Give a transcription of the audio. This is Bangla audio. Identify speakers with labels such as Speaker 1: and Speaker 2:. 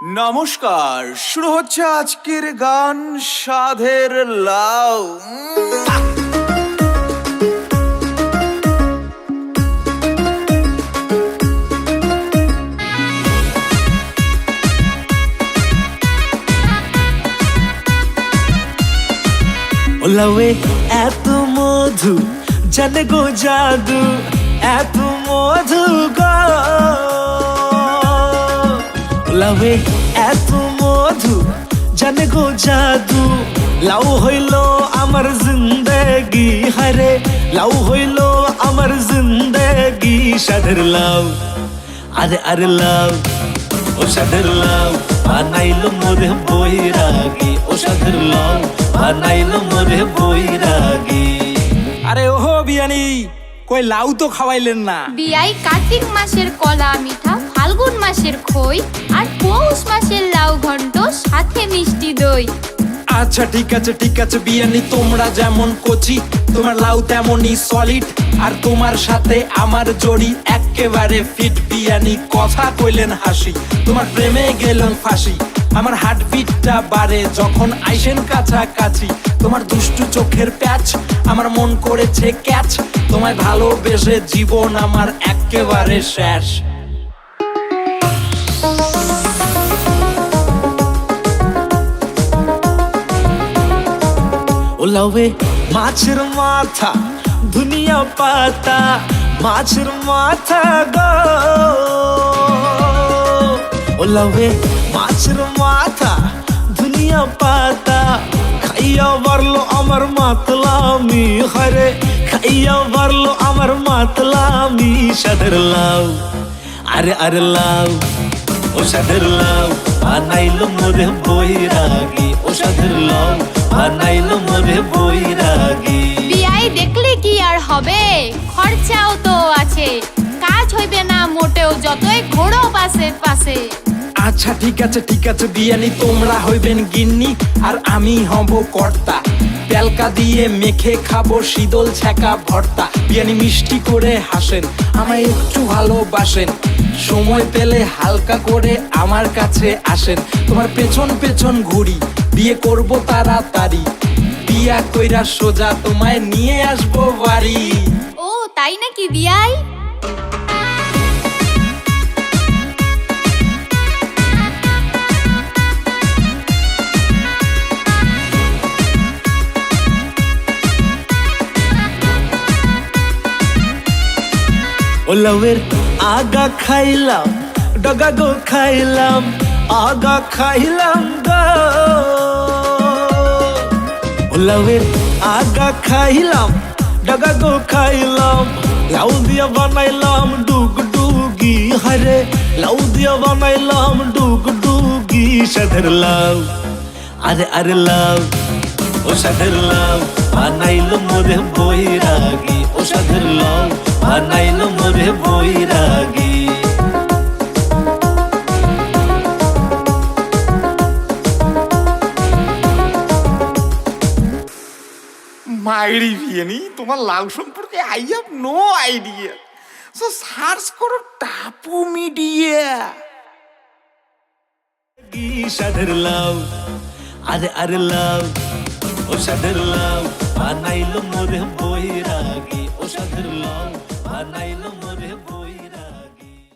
Speaker 1: নমস্কার, শুরু হচ্ছে আজকের গান সাধের লাউ।
Speaker 2: ওলাওয়ে এত মধু জানে গো জাদু, এত মধু গো। ওলাওয়ে এত মধু জানে গো জাদু, লাউ হইল আমার জিন্দেগি, হারে লাউ হইল আমার জিন্দেগি। সাধের লাউ, আরে আরে লাউ, ও সাধের লাউ বানাইলো মোরে বৈরাগী, ও সাধের লাউ বানাইলো মোরে বৈরাগী।
Speaker 3: আরে ওহো বিয়ানি, কই লাউ তো খাওয়াইলেন না।
Speaker 4: বিয়াই কার্তিক মাসের কলা মিঠা, ফাল্গুন মাসের খই, আর পৌষ মাসের লাউ ঘন্ট, সাথে মিষ্টি দই।
Speaker 3: আচ্ছা ঠিক আছে বিয়ানি, তোমরা যেমন কচি তোমার লাউ তেমনই সলিড, আর তোমার সাথে আমার জড়ি একেবারে ফিট। বিয়ানি কথা কইলেন হাসি, তোমার প্রেমে গেলাম ফাঁসি। আমার হার্টবিটটা বাড়ে যখন আইসেন কাছাকাছি, তোমার দুষ্টু চোখের প্যাচ আমার মন করেছে ক্যাচ। তোমায় ভালোবেসে জীবন আমার একেবারে শেষ।
Speaker 2: ওলাওয়ে মাছের মাথা দুনিয়া পাতা, মাছের মাথা গো। ওলাওয়ে মাছের মাথা দুনিয়া পাতা, খাইয়া বাড়লো আমার মাতলামি, হরে খাইয়া বাড়লো আমার মাতলামি। সাধের লাউ, আরে আরে লাউ, ও সাধের লাউ বানাইলো মোরে বৈরাগী, ও সাধের লাউ বানাইলো মোরে বৈরাগী।
Speaker 4: বিয়াই দেখলে কি আর হবে, খরচাও তো আছে, কাজ হইবে না মোটেও যতই ঘোড়ো পাশে পাশে।
Speaker 3: আচ্ছা ঠিক আছে বিয়ানি, তোমরা হইবেন গিন্নি আর আমি হব কর্তা। তেলকা দিয়ে মেখে খাবো শীতল ছ্যাঁকা ভর্তা। বিয়ানি মিষ্টি করে হাসেন, আমায় একটু ভালোবাসেন, সময় পেলে হালকা করে আমার কাছে আসেন। তোমার পেছন পেছন ঘুরি, বিয়ে করব তাড়াতাড়ি, বিয়া কইরা সোজা তোমায় নিয়ে আসবো বাড়ি।
Speaker 4: ও তাই নাকি বিয়াই?
Speaker 2: ওলাওয়ের আগা খাইলাম, ডগা গো খাইলাম, আগা খাইলাম গো। ওলাওয়ের আগা খাইলাম, ডগা গো খাইলাম, লাউ দিয়া বানাইলাম ডুগডুগি, হারে লাউ দিয়া বানাইলাম ডুগডুগি। সাধের লাউ, আরে আরে লাউ, ও সাধের লাউ বানাইলো মোরে বৈরাগী, ও সাধের লাউ বানাইলো মোরে বৈরাগী।
Speaker 1: মাইরি বিয়ানি, তোমার লাউ সম্পর্কে I have no idea, so search করো টাপু মিডিয়া।
Speaker 2: সাধের লাউ, আরে আরে লাউ, ও সাধের লাউ বানাইলো মোরে বৈরাগী, ও সাধের লাউ বানাইলো মোরে